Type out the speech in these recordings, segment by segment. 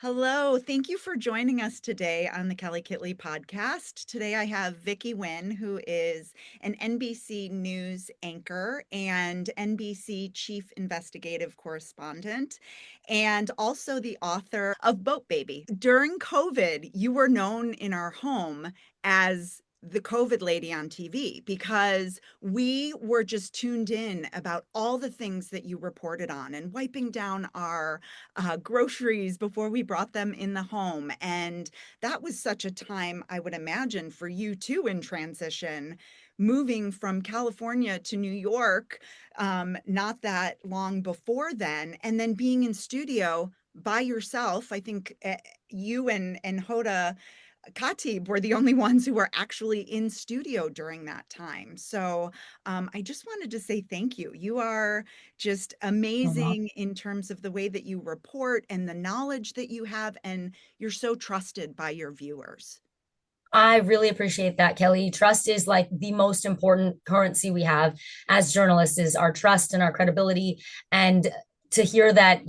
Hello. Thank you for joining us today on the Kelly Kitley podcast. Today I have Vicky Nguyen, who is an NBC News anchor and NBC Chief Investigative Correspondent, and also the author of Boat Baby. During COVID, you were known in our home as the COVID lady on TV because we were just tuned in about all the things that you reported on and wiping down our groceries before we brought them in the home. And that was such a time, I would imagine, for you too in transition, moving from California to New York, not that long before then, and then being in studio by yourself. I think you and Hoda Khatib were the only ones who were actually in studio during that time. So I just wanted to say thank you. You are just Mhm. amazing in terms of the way that you report and the knowledge that you have, and you're so trusted by your viewers. I really appreciate that, Kelly. Trust is like the most important currency we have as journalists is our trust and our credibility. And to hear that,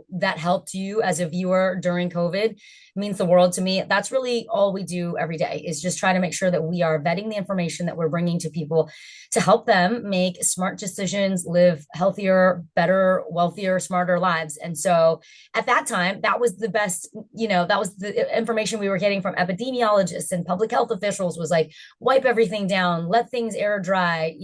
that helped you as a viewer during COVID means the world to me. That's really all we do every day is just try to make sure that we are vetting the information that we're bringing to people to help them make smart decisions, live healthier, better, wealthier, smarter lives. And so at that time, that was the best, that was the information we were getting from epidemiologists and public health officials was like, wipe everything down, let things air dry,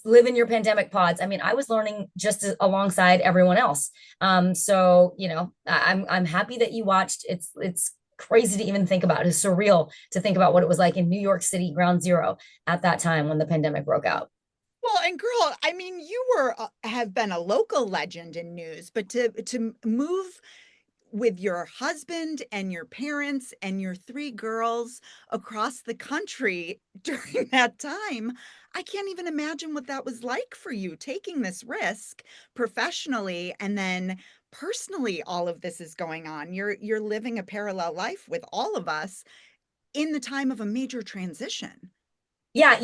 live in your pandemic pods. I mean, I was learning just alongside everyone else. I'm happy that you watched. It's crazy to even think about. It's surreal to think about what it was like in New York City, ground zero at that time when the pandemic broke out. Well, and girl, I mean, you were have been a local legend in news, but to move with your husband and your parents and your three girls across the country during that time, I can't even imagine what that was like for you taking this risk professionally and then personally all of this is going on. You're living a parallel life with all of us in the time of a major transition. Yeah,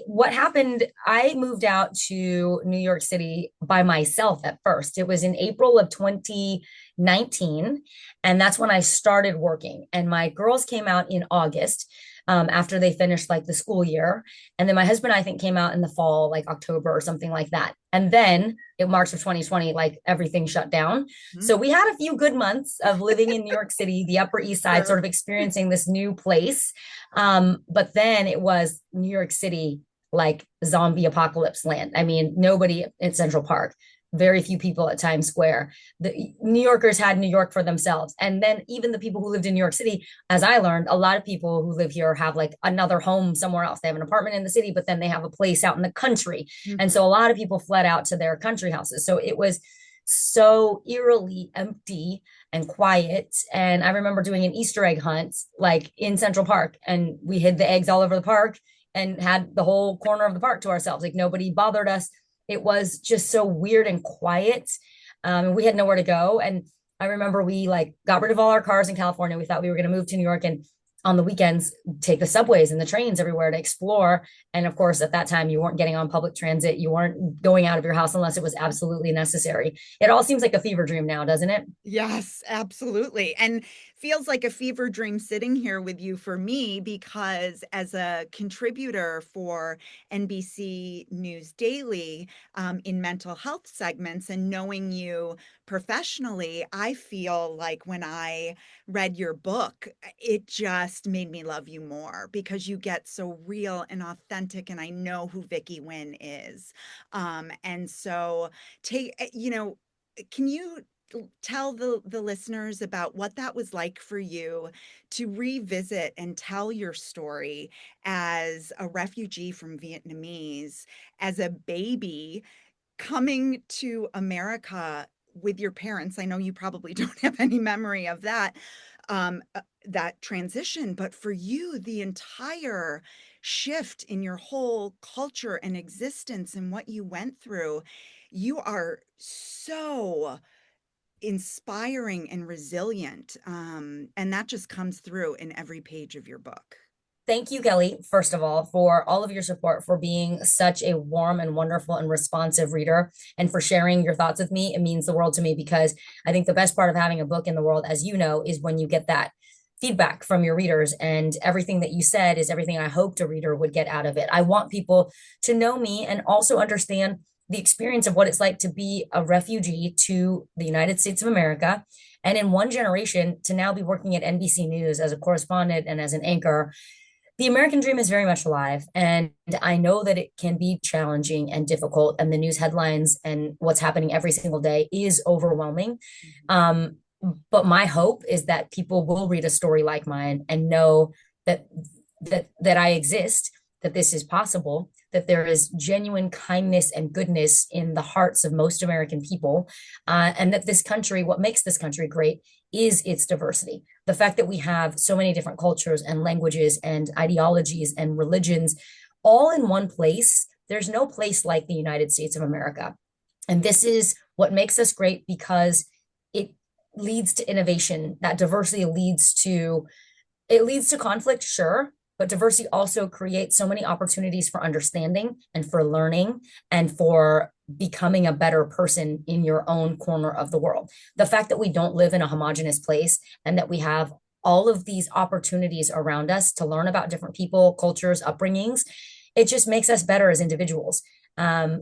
what happened, I moved out to New York City by myself at first. It was in April of 2019, and that's when I started working. And my girls came out in August, after they finished like the school year. And then my husband, I think, came out in the fall, like October or something like that. And then in March of 2020, like everything shut down. Mhm. So we had a few good months of living in New York City, the Upper East Side, sort Sure. of experiencing this new place. But then it was New York City, like zombie apocalypse land. I mean, nobody in Central Park, very few people at Times Square. The New Yorkers had New York for themselves. And then even the people who lived in New York City, as I learned, a lot of people who live here have like another home somewhere else. They have an apartment in the city, but then they have a place out in the country. And Mhm. so a lot of people fled out to their country houses. So it was so eerily empty and quiet. And I remember doing an Easter egg hunt like in Central Park, and we hid the eggs all over the park and had the whole corner of the park to ourselves. Like nobody bothered us. It was just so weird and quiet. And we had nowhere to go. And I remember we like got rid of all our cars in California. We thought we were going to move to New York and on the weekends take the subways and the trains everywhere to explore. And of course, at that time, you weren't getting on public transit. You weren't going out of your house unless it was absolutely necessary. It all seems like a fever dream now, doesn't it? Yes, absolutely. And feels like a fever dream sitting here with you for me because as a contributor for NBC News Daily in mental health segments and knowing you professionally, I feel like when I read your book, it just made me love you more because you get so real and authentic. And I know who Vicky Nguyen is. And so can you tell the listeners about what that was like for you to revisit and tell your story as a refugee from Vietnamese, as a baby coming to America with your parents. I know you probably don't have any memory of that transition, but for you, the entire shift in your whole culture and existence and what you went through, you are so inspiring and resilient. And that just comes through in every page of your book. thank you, Kelly, first of all, for all of your support, for being such a warm and wonderful and responsive reader, and for sharing your thoughts with me. It means the world to me because I think the best part of having a book in the world, as you know, is when you get that feedback from your readers. And everything that you said is everything I hoped a reader would get out of it. I want people to know me and also understand the experience of what it's like to be a refugee to the United States of America. And in one generation, to now be working at NBC News as a correspondent and as an anchor, the American dream is very much alive. And I know that it can be challenging and difficult, and the news headlines and what's happening every single day is overwhelming. Mhm. Um, but my hope is that people will read a story like mine and know that that I exist, that this is possible, that there is genuine kindness and goodness in the hearts of most American people, and that this country, what makes this country great, is its diversity. The fact that we have so many different cultures and languages and ideologies and religions all in one place. There's no place like the United States of America. And this is what makes us great because it leads to innovation. That diversity leads to conflict, sure, but diversity also creates so many opportunities for understanding and for learning and for becoming a better person in your own corner of the world. The fact that we don't live in a homogenous place and that we have all of these opportunities around us to learn about different people, cultures, upbringings, it just makes us better as individuals.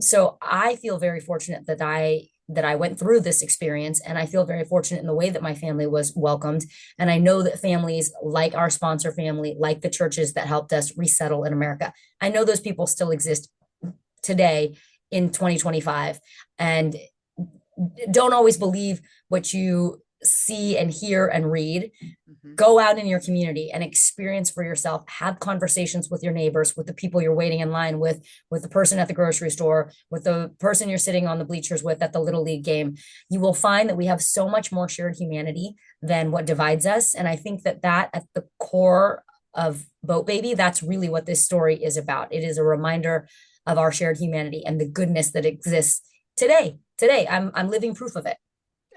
So I feel very fortunate that I went through this experience, and I feel very fortunate in the way that my family was welcomed. And I know that families like our sponsor family, like the churches that helped us resettle in America, I know those people still exist today in 2025, and don't always believe what you see and hear and read. Mhm. Go out in your community and experience for yourself. Have conversations with your neighbors, with the people you're waiting in line with the person at the grocery store, with the person you're sitting on the bleachers with at the little league game. You will find that we have so much more shared humanity than what divides us. And I think that at the core of Boat Baby, that's really what this story is about. It is a reminder of our shared humanity and the goodness that exists today. I'm living proof of it.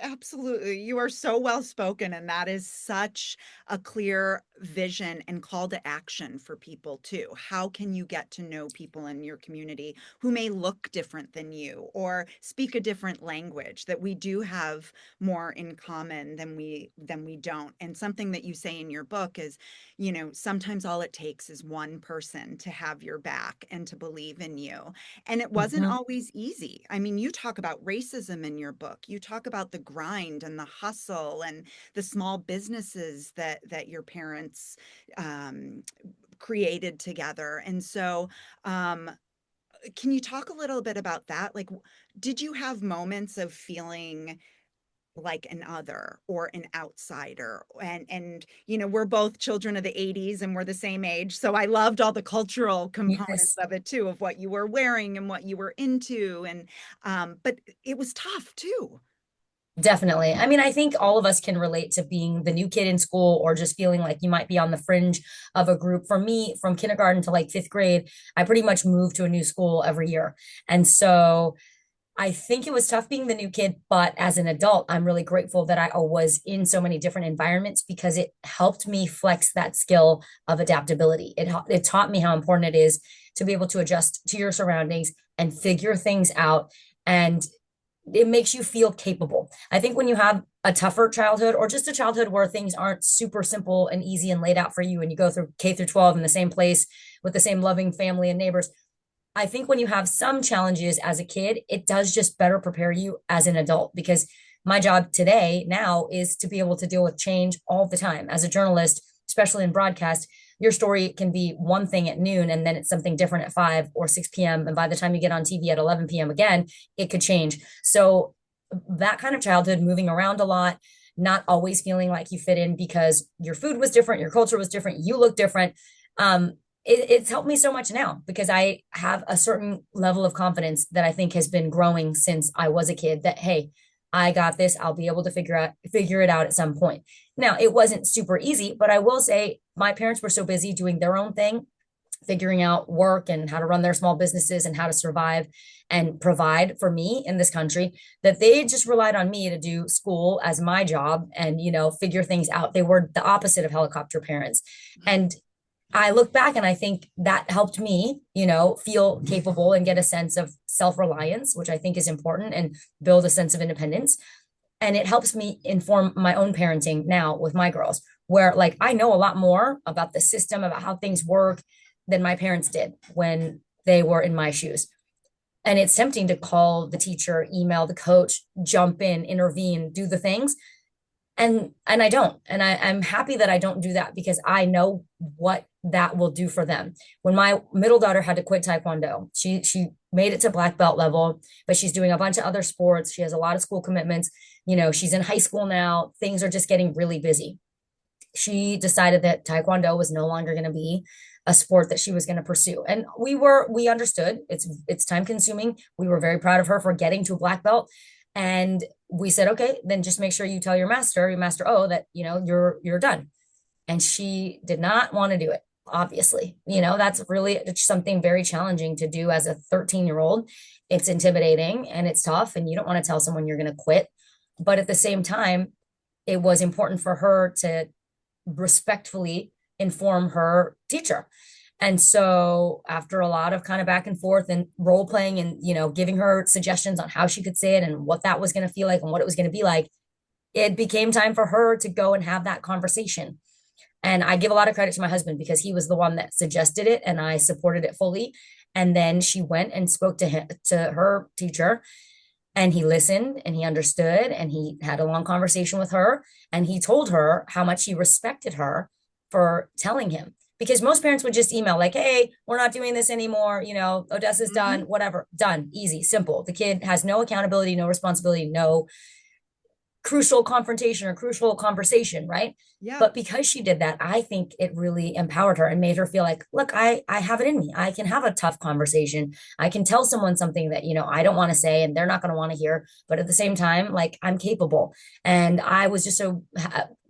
Absolutely. You are so well spoken, and that is such a clear vision and call to action for people too. How can you get to know people in your community who may look different than you or speak a different language, that we do have more in common than we don't. And something that you say in your book is, sometimes all it takes is one person to have your back and to believe in you. And it wasn't Mhm. always easy. I mean, you talk about racism in your book. You talk about the grind and the hustle and the small businesses that your parents um, created together. And so, um, can you talk a little bit about that? Like, did you have moments of feeling like an other or an outsider? And we're both children of the 80s and we're the same age, so I loved all the cultural components Yes. of it too, of what you were wearing and what you were into. And but it was tough too. Definitely. I mean, I think all of us can relate to being the new kid in school or just feeling like you might be on the fringe of a group. For me, from kindergarten to like fifth grade, I pretty much moved to a new school every year. And so I think it was tough being the new kid, but as an adult, I'm really grateful that I was in so many different environments because it helped me flex that skill of adaptability. It taught me how important it is to be able to adjust to your surroundings and figure things out. And it makes you feel capable. I think when you have a tougher childhood or just a childhood where things aren't super simple and easy and laid out for you and you go through K through 12 in the same place with the same loving family and neighbors, I think when you have some challenges as a kid, it does just better prepare you as an adult because my job today now is to be able to deal with change all the time. As a journalist, especially in broadcast, your story can be one thing at noon and then it's something different at 5 or 6 p.m. And by the time you get on TV at 11 p.m. again, it could change. So that kind of childhood, moving around a lot, not always feeling like you fit in because your food was different, your culture was different, you look different. It's helped me so much now because I have a certain level of confidence that I think has been growing since I was a kid that, hey, I got this. I'll be able to figure it out at some point. Now, it wasn't super easy, but I will say my parents were so busy doing their own thing, figuring out work and how to run their small businesses and how to survive and provide for me in this country that they just relied on me to do school as my job and figure things out. They were the opposite of helicopter parents. And I look back and I think that helped me, feel capable and get a sense of self-reliance, which I think is important, and build a sense of independence. And it helps me inform my own parenting now with my girls, where like I know a lot more about the system, about how things work than my parents did when they were in my shoes. And it's tempting to call the teacher, email the coach, jump in, intervene, do the things. And I don't. And I'm happy that I don't do that because I know what that will do for them. When my middle daughter had to quit Taekwondo, she made it to black belt level, but she's doing a bunch of other sports. She has a lot of school commitments. She's in high school now. Things are just getting really busy. She decided that Taekwondo was no longer going to be a sport that she was going to pursue. And we understood it's time consuming. We were very proud of her for getting to a black belt. And we said, okay, then just make sure you tell your master O, that, you're done. And she did not want to do it. Obviously, that's really something very challenging to do as a 13-year-old. It's intimidating and it's tough, and you don't want to tell someone you're going to quit. But at the same time, it was important for her to respectfully inform her teacher. And so after a lot of kind of back and forth and role playing and, giving her suggestions on how she could say it and what that was going to feel like and what it was going to be like, it became time for her to go and have that conversation. And I give a lot of credit to my husband because he was the one that suggested it and I supported it fully. And then she went and spoke to her teacher, and he listened and he understood and he had a long conversation with her, and he told her how much he respected her for telling him. Because most parents would just email like, hey, we're not doing this anymore, Odessa's done, Mhm. whatever, done, easy, simple. The kid has no accountability, no responsibility, no crucial confrontation or crucial conversation, right? Yeah. But because she did that, I think it really empowered her and made her feel like, look, I have it in me. I can have a tough conversation. I can tell someone something that, I don't want to say and they're not going to want to hear, but at the same time, like I'm capable. And I was just so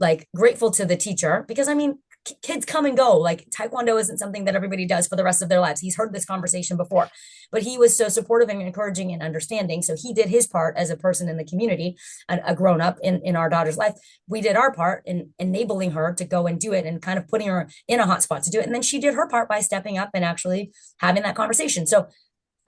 like grateful to the teacher because I mean, kids come and go. Like Taekwondo isn't something that everybody does for the rest of their lives. He's heard this conversation before, but he was so supportive and encouraging and understanding. So he did his part as a person in the community, a grown up in our daughter's life. We did our part in enabling her to go and do it and kind of putting her in a hot spot to do it. And then she did her part by stepping up and actually having that conversation. So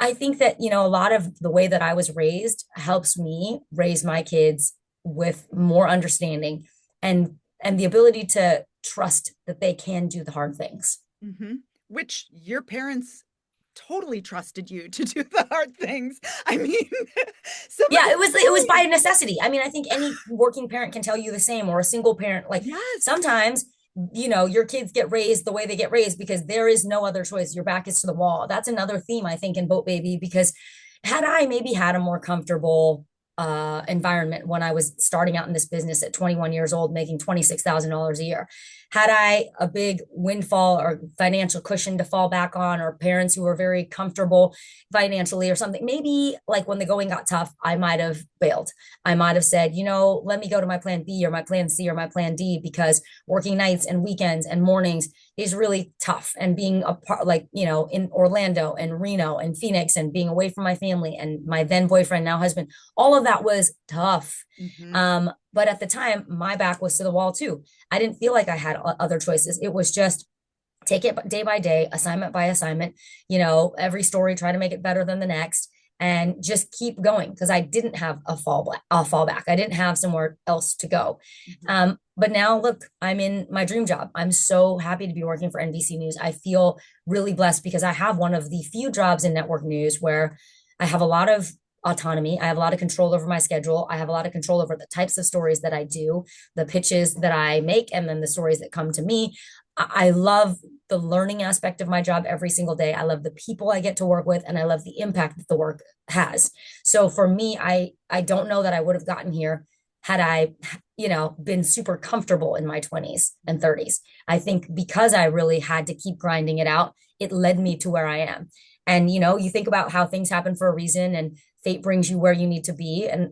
I think that, a lot of the way that I was raised helps me raise my kids with more understanding and the ability to trust that they can do the hard things. Hmm. Which your parents totally trusted you to do the hard things. I mean, some of Yeah, the it was by stories. necessity. I mean, I think any working parent can tell you the same, or a single parent. Like Yes. sometimes, your kids get raised the way they get raised because there is no other choice. Your back is to the wall. That's another theme, I think, in Boat Baby, because had I maybe had a more comfortable environment when I was starting out in this business at 21 years old, making $26,000 a year, had I a big windfall or financial cushion to fall back on, or parents who were very comfortable financially or something, maybe like when the going got tough, I might have bailed. I might have said, let me go to my plan B or my plan C or my plan D, because working nights and weekends and mornings is really tough. And being a part, like, in Orlando and Reno and Phoenix, and being away from my family and my then boyfriend, now husband, all of that was tough. Hmm. But at the time, my back was to the wall too. I didn't feel like I had other choices. It was just take it day by day, assignment by assignment, every story, try to make it better than the next, and just keep going, because I didn't have a fallback. I didn't have somewhere else to go. Hmm. But now look, I'm in my dream job. I'm so happy to be working for NBC News. I feel really blessed because I have one of the few jobs in network news where I have a lot of autonomy. I have a lot of control over my schedule. I have a lot of control over the types of stories that I do, the pitches that I make, and then the stories that come to me. I love the learning aspect of my job every single day. I love the people I get to work with, and I love the impact that the work has. So for me, I don't know that I would have gotten here had I, been super comfortable in my 20s and 30s. I think because I really had to keep grinding it out, it led me to where I am. And you think about how things happen for a reason, and fate brings you where you need to be. And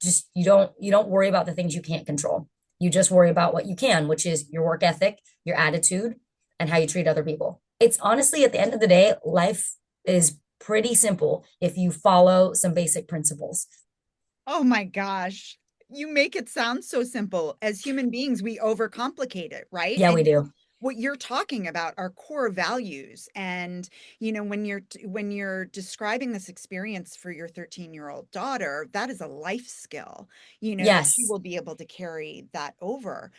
just you don't worry about the things you can't control. You just worry about what you can, which is your work ethic, your attitude, and how you treat other people. It's honestly, at the end of the day, life is pretty simple if you follow some basic principles. Oh my gosh. You make it sound so simple. As human beings, we overcomplicate it, right? Yeah, we And do. what you're talking about are core values. And when you're describing this experience for your 13-year-old daughter, that is a life skill, that she Yes. will be able to carry that over.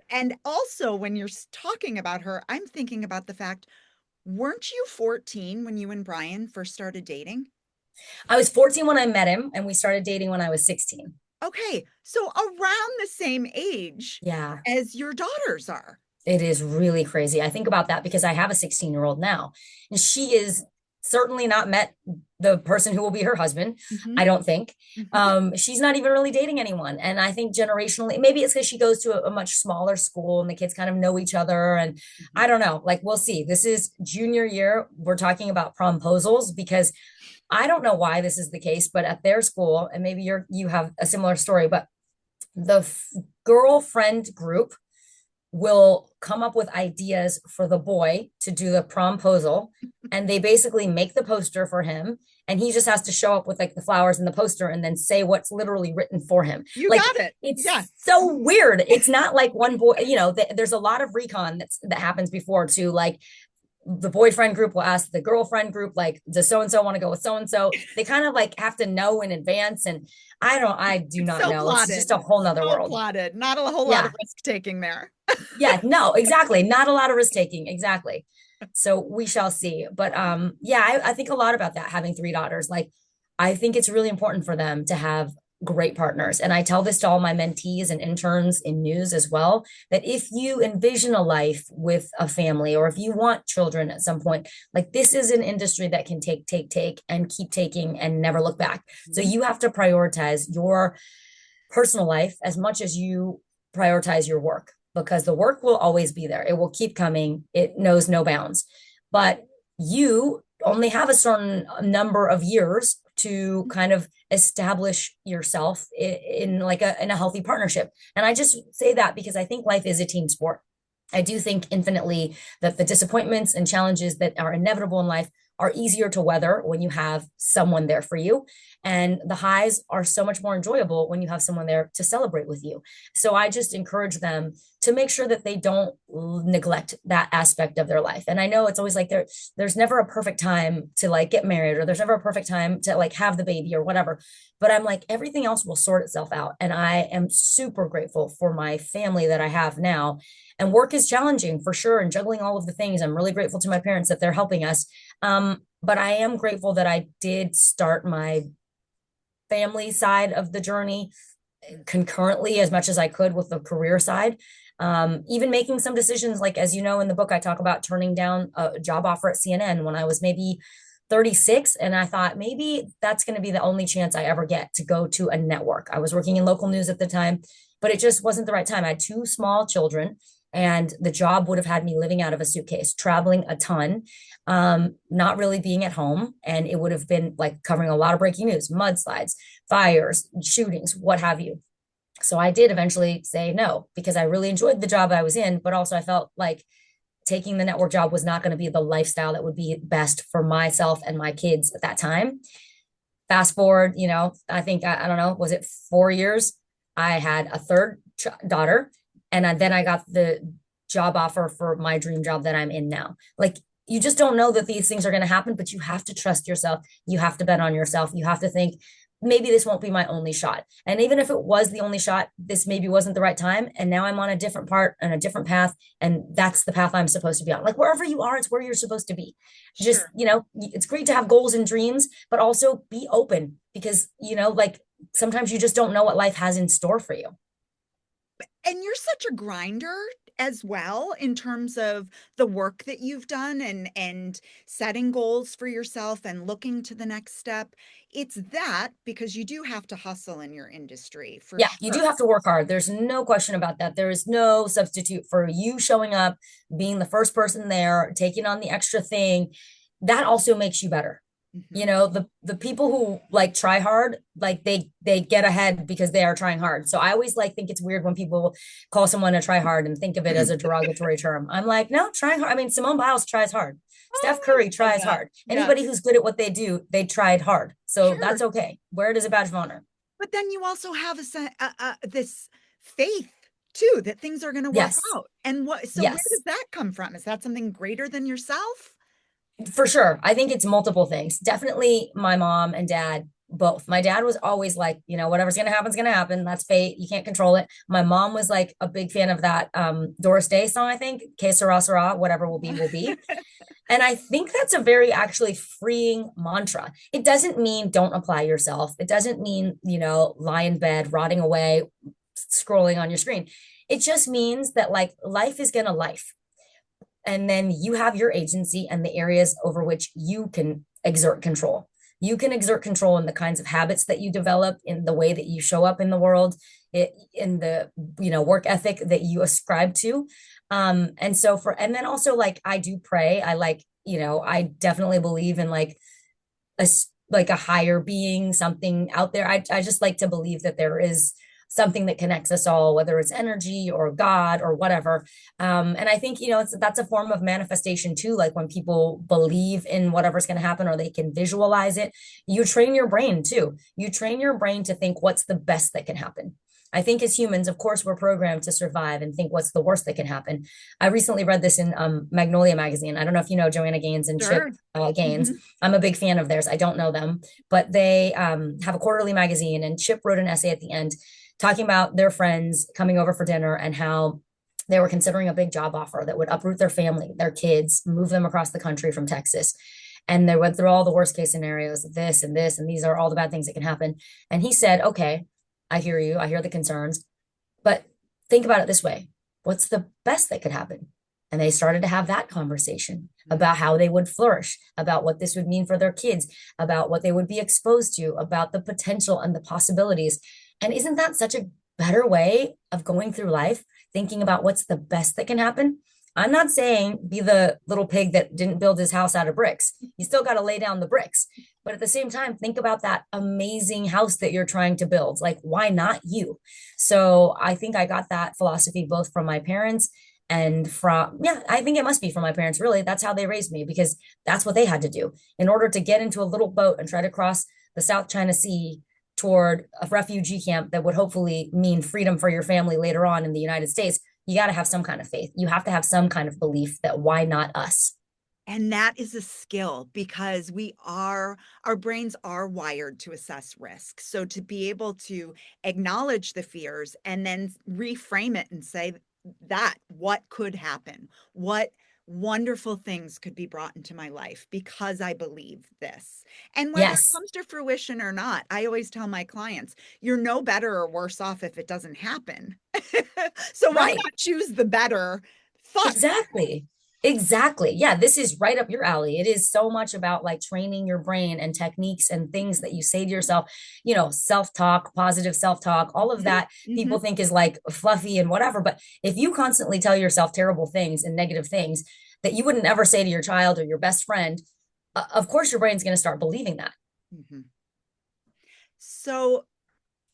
And also, when you're talking about her, I'm thinking about the fact, weren't you 14 when you and Brian first started dating? I was 14 when I met him, and we started dating when I was 16. Okay, so around the same age Yeah. as your daughters are. It is really crazy. I think about that because I have a 16-year-old now, and she is certainly not met the person who will be her husband. I Hmm. don't think. Hmm. She's not even really dating anyone. And I think generationally, maybe it's because she goes to a much smaller school and the kids kind of know each other. And I don't know, like we'll see. This is junior year. We're talking about promposals because I don't know why this is the case, but at their school, and maybe you have a similar story, but the girlfriend group will come up with ideas for the boy to do the promposal, and they basically make the poster for him, and he just has to show up with like the flowers and the poster and then say what's literally written for him. You Like got it. Yeah. it's so weird. It's not like one boy, there's a lot of recon that happens before too. Like the boyfriend group will ask the girlfriend group, like, does so and so want to go with so and so? They kind of like have to know in advance. And I do It's not so know. It's just a plotted. whole nother So world. plotted. Not a whole lot of Yeah. risk taking there. Yeah, no, exactly. Not a lot of risk taking. Exactly. So we shall see. But yeah, I think a lot about that, having three daughters. Like, I think it's really important for them to have great partners. And I tell this to all my mentees and interns in news as well, that if you envision a life with a family, or if you want children at some point, like this is an industry that can take, and keep taking and never look back. So Mhm. you have to prioritize your personal life as much as you prioritize your work, because the work will always be there. It will keep coming. It knows no bounds. But you only have a certain number of years to kind of establish yourself in like in a healthy partnership. And I just say that because I think life is a team sport. I do think infinitely that the disappointments and challenges that are inevitable in life are easier to weather when you have someone there for you. And the highs are so much more enjoyable when you have someone there to celebrate with you. So I just encourage them to make sure that they don't neglect that aspect of their life. And I know it's always like there's never a perfect time to like get married, or there's never a perfect time to like have the baby or whatever. But I'm like, everything else will sort itself out. And I am super grateful for my family that I have now. And work is challenging for sure, and juggling all of the things. I'm really grateful to my parents that they're helping us. But I am grateful that I did start my family side of the journey concurrently as much as I could with the career side. Even making some decisions, like, as you know, in the book, I talk about turning down a job offer at CNN when I was maybe 36. And I thought maybe that's going to be the only chance I ever get to go to a network. I was working in local news at the time, but it just wasn't the right time. I had two small children, and the job would have had me living out of a suitcase, traveling a ton, not really being at home. And it would have been like covering a lot of breaking news, mudslides, fires, shootings, what have you. So I did eventually say no, because I really enjoyed the job I was in, but also I felt like taking the network job was not going to be the lifestyle that would be best for myself and my kids at that time. Fast forward, I think, I don't know, was it 4 years? I had a third daughter, and then I got the job offer for my dream job that I'm in now. Like, you just don't know that these things are going to happen, but you have to trust yourself. You have to bet on yourself. You have to think, maybe this won't be my only shot. And even if it was the only shot, this maybe wasn't the right time. And now I'm on a different part and a different path. And that's the path I'm supposed to be on. Like, wherever you are, it's where you're supposed to be. Just, Sure. it's great to have goals and dreams, but also be open, because, like sometimes you just don't know what life has in store for you. And you're such a grinder as well, in terms of the work that you've done, and setting goals for yourself and looking to the next step. It's that, because you do have to hustle in your industry for Yeah, you do sure. have to work hard. There's no question about that. There is no substitute for you showing up, being the first person there, taking on the extra thing. That also makes you better. Mhm. The people who like try hard, like they get ahead because they are trying hard. So I always like think it's weird when people call someone a try hard and think of it as a derogatory term. I'm like, no, trying hard. I mean, Simone Biles tries hard. Steph Oh, Curry I love tries that. hard. Yes, Anybody who's good at what they do, they tried hard. So sure. that's okay. Wear it as a badge of honor. But then you also have this faith too, that things are going to work Yes. out. And so where Yes. does that come from? Is that something greater than yourself? For sure. I think it's multiple things. Definitely my mom and dad, both. My dad was always like, whatever's going to happen is going to happen. That's fate. You can't control it. My mom was like a big fan of that Doris Day song, I think, Que sera, sera, whatever will be, will be. And I think that's a very actually freeing mantra. It doesn't mean don't apply yourself. It doesn't mean, lie in bed, rotting away, scrolling on your screen. It just means that like life is going to life. And then you have your agency and the areas over which you can exert control. You can exert control in the kinds of habits that you develop, in the way that you show up in the world, in the work ethic that you ascribe to. And then also like I do pray. I definitely believe in a like a higher being, something out there. I just like to believe that there is something that connects us all, whether it's energy or God or whatever. And I think, that's a form of manifestation too. Like when people believe in whatever's going to happen or they can visualize it, you train your brain too. You train your brain to think what's the best that can happen. I think as humans, of course, we're programmed to survive and think what's the worst that can happen. I recently read this in Magnolia magazine. I don't know if you know Joanna Gaines and Chip Sure. Gaines. Mhm. I'm a big fan of theirs. I don't know them, but they have a quarterly magazine, and Chip wrote an essay at the end talking about their friends coming over for dinner and how they were considering a big job offer that would uproot their family, their kids, move them across the country from Texas. And they went through all the worst case scenarios of this and this, and these are all the bad things that can happen. And he said, okay, I hear you. I hear the concerns, but think about it this way. What's the best that could happen? And they started to have that conversation about how they would flourish, about what this would mean for their kids, about what they would be exposed to, about the potential and the possibilities. And isn't that such a better way of going through life, thinking about what's the best that can happen? I'm not saying be the little pig that didn't build his house out of bricks. You still got to lay down the bricks. But at the same time, think about that amazing house that you're trying to build. Like, why not you? So I think I got that philosophy both from my parents and yeah, I think it must be from my parents, really. That's how they raised me, because that's what they had to do in order to get into a little boat and try to cross the South China Sea toward a refugee camp that would hopefully mean freedom for your family later on in the United States. You got to have some kind of faith. You have to have some kind of belief that why not us? And that is a skill because our brains are wired to assess risk. So to be able to acknowledge the fears and then reframe it and say that what could happen, what wonderful things could be brought into my life because I believe this. And whether it Yes, comes to fruition or not, I always tell my clients, you're no better or worse off if it doesn't happen. So why right. not choose the better thought? Exactly. Exactly. Yeah, this is right up your alley. It is so much about like training your brain and techniques and things that you say to yourself, self-talk, positive self-talk, all of Mhm, that people mhm. think is like fluffy and whatever. But if you constantly tell yourself terrible things and negative things that you wouldn't ever say to your child or your best friend, of course your brain's going to start believing that. Mhm. So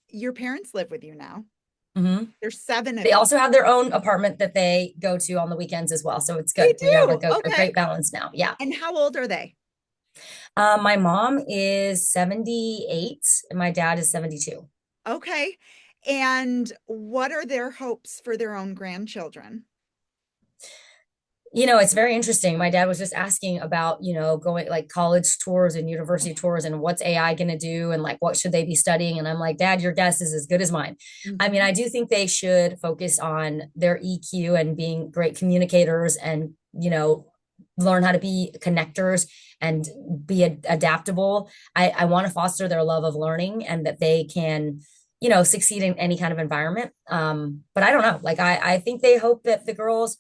your parents live with you now. Mhm. There's 7 of They you. also have their own apartment that they go to on the weekends as well. So it's They good. We have do. like a Okay. great balance now. Yeah. And how old are they? My mom is 78 and my dad is 72. Okay. And what are their hopes for their own grandchildren? It's very interesting. My dad was just asking about, going like college tours and university tours and what's AI going to do and like what should they be studying. And I'm like, Dad, your guess is as good as mine. I mean, Mhm. I do think they should focus on their EQ and being great communicators and, learn how to be connectors and be adaptable. I want to foster their love of learning and that they can, succeed in any kind of environment. But I don't know. Like, I think they hope that the girls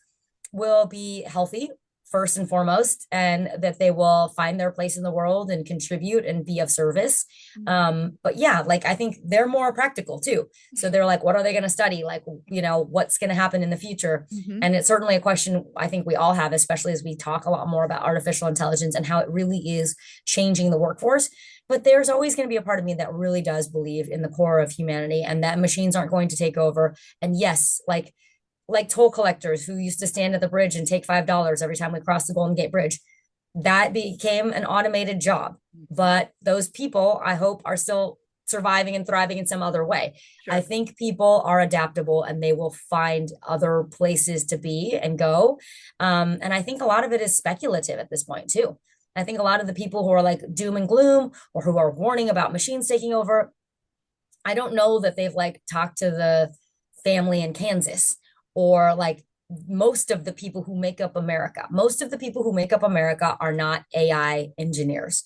will be healthy first and foremost, and that they will find their place in the world and contribute and be of service. But yeah, like I think they're more practical too. So they're like, what are they going to study? Like, what's going to happen in the future? Mhm. And it's certainly a question I think we all have, especially as we talk a lot more about artificial intelligence and how it really is changing the workforce. But there's always going to be a part of me that really does believe in the core of humanity and that machines aren't going to take over. And yes, like toll collectors who used to stand at the bridge and take $5 every time we crossed the Golden Gate Bridge. That became an automated job. Mhm. But those people, I hope, are still surviving and thriving in some other way. I Sure. think people are adaptable and they will find other places to be and go. And I think a lot of it is speculative at this point too. I think a lot of the people who are like doom and gloom or who are warning about machines taking over, I don't know that they've like talked to the family in Kansas or like most of the people who make up America. Most of the people who make up America are not AI engineers.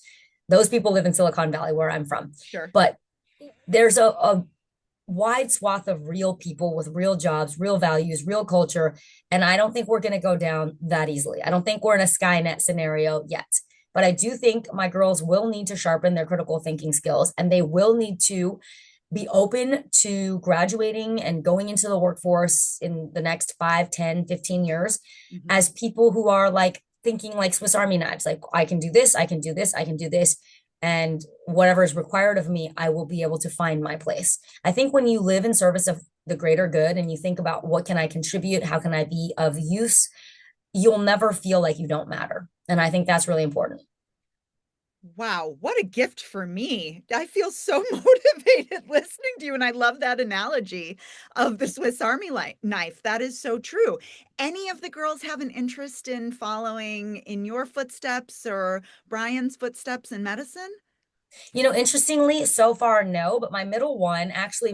Those people live in Silicon Valley, where I'm from. Sure. But there's a wide swath of real people with real jobs, real values, real culture. And I don't think we're going to go down that easily. I don't think we're in a Skynet scenario yet. But I do think my girls will need to sharpen their critical thinking skills and they will need to be open to graduating and going into the workforce in the next 5, 10, 15 years Mhm. as people who are like thinking like Swiss Army knives, like I can do this, I can do this, I can do this. And whatever is required of me, I will be able to find my place. I think when you live in service of the greater good and you think about what can I contribute, how can I be of use, you'll never feel like you don't matter. And I think that's really important. Wow, what a gift for me. I feel so motivated listening to you, and I love that analogy of the Swiss Army knife. That is so true. Any of the girls have an interest in following in your footsteps or Brian's footsteps in medicine? Interestingly, so far, no, but my middle one actually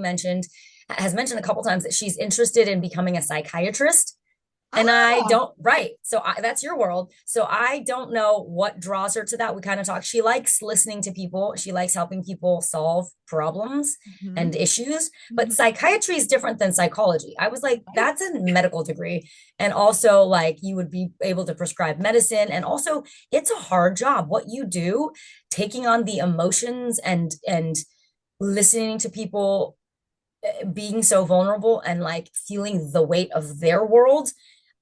has mentioned a couple times that she's interested in becoming a psychiatrist. And I Ah, don't, right. So that's your world. So I don't know what draws her to that. We kind of talk. She likes listening to people. She likes helping people solve problems mhm, and issues. But mhm, psychiatry is different than psychology. I was like, right. that's a medical degree. And also, like, you would be able to prescribe medicine. And also, it's a hard job. What you do, taking on the emotions and listening to people being so vulnerable and like feeling the weight of their world.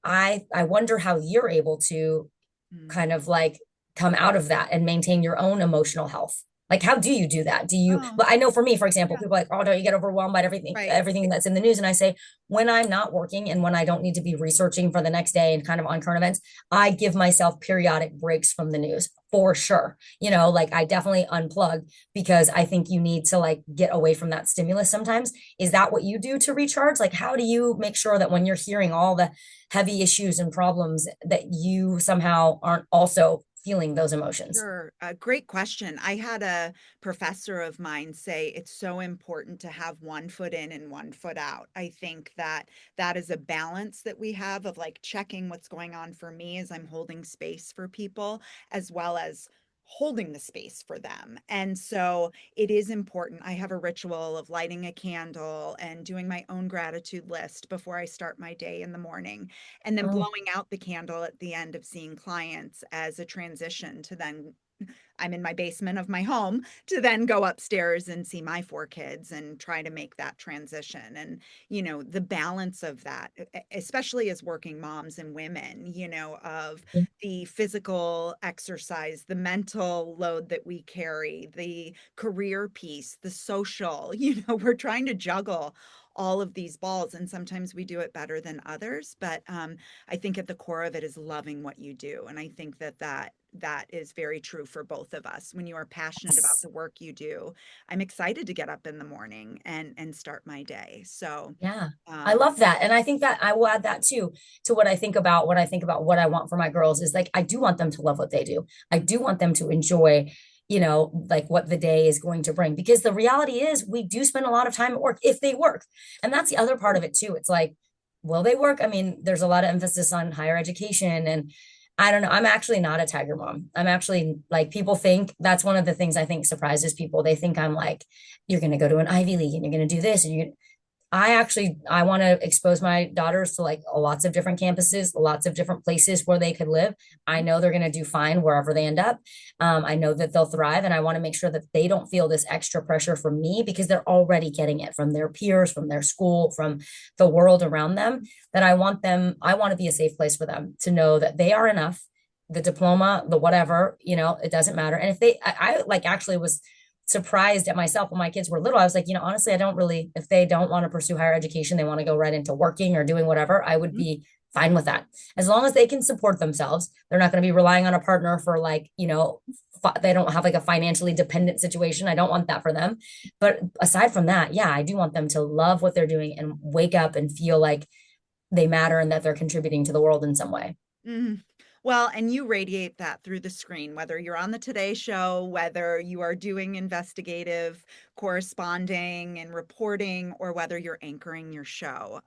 I wonder how you're able to Mm. kind of like come out of that and maintain your own emotional health. Like, how do you do that? Do you, Oh, well, I know for me, for example, yeah, people are like, oh, don't you get overwhelmed by right. everything that's in the news? And I say, when I'm not working and when I don't need to be researching for the next day and kind of on current events, I give myself periodic breaks from the news for sure. Like I definitely unplug because I think you need to like get away from that stimulus sometimes. Is that what you do to recharge? Like, how do you make sure that when you're hearing all the heavy issues and problems that you somehow aren't also feeling those emotions? Sure. Great question. I had a professor of mine say it's so important to have one foot in and one foot out. I think that that is a balance that we have of like checking what's going on for me as I'm holding space for people, as well as holding the space for them. And so it is important. I have a ritual of lighting a candle and doing my own gratitude list before I start my day in the morning and then Oh, blowing out the candle at the end of seeing clients as a transition to then I'm in my basement of my home to then go upstairs and see my 4 kids and try to make that transition. And, the balance of that, especially as working moms and women, of yeah. the physical exercise, the mental load that we carry, the career piece, the social, we're trying to juggle all of these balls and sometimes we do it better than others, but I think at the core of it is loving what you do. And I think that is very true for both of us. When you are passionate about Yes. the work you do, I'm excited to get up in the morning and start my day. So, Yeah. I um, love that. And I think that I will add that too to what I think about what I want for my girls is like I do want them to love what they do. I do want them to enjoy, like what the day is going to bring. Because the reality is we do spend a lot of time at work if they work. And that's the other part of it too. It's like, will they work? I mean, there's a lot of emphasis on higher education and I don't know. I'm actually not a tiger mom. I'm actually like people think that's one of the things I think surprises people. They think I'm like, you're going to go to an Ivy League and you're going to do this and you I want to expose my daughters to like lots of different campuses, lots of different places where they could live. I know they're going to do fine wherever they end up. I know that they'll thrive, and I want to make sure that they don't feel this extra pressure from me because they're already getting it from their peers, from their school, from the world around them. That I want to be a safe place for them to know that they are enough. The diploma, the whatever, it doesn't matter. And if I like actually was surprised at myself when my kids were little. I was like, honestly, I don't really, if they don't want to pursue higher education, they want to go right into working or doing whatever, I would mhm. be fine with that. As long as they can support themselves, they're not going to be relying on a partner for like, they don't have like a financially dependent situation. I don't want that for them. But aside from that, yeah, I do want them to love what they're doing and wake up and feel like they matter and that they're contributing to the world in some way. Mhm. Well, and you radiate that through the screen, whether you're on the Today Show, whether you are doing investigative corresponding and reporting, or whether you're anchoring your show.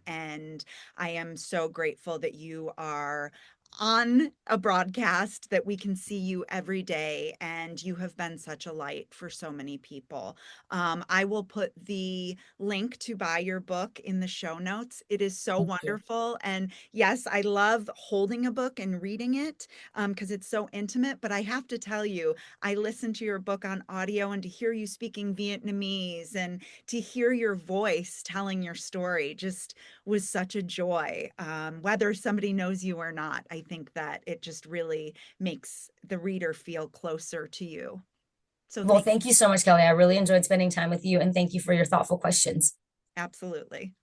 And I am so grateful that you are on a broadcast, that we can see you every day, and you have been such a light for so many people. I will put the link to buy your book in the show notes. It is so Thank you. wonderful. And yes, I love holding a book and reading it, because it's so intimate. But I have to tell you, I listened to your book on audio, and to hear you speaking Vietnamese and to hear your voice telling your story just was such a joy. Whether somebody knows you or not, I think that it just really makes the reader feel closer to you. So Well, thank thank you so much, Kelly. I really enjoyed spending time with you and thank you for your thoughtful questions. absolutely.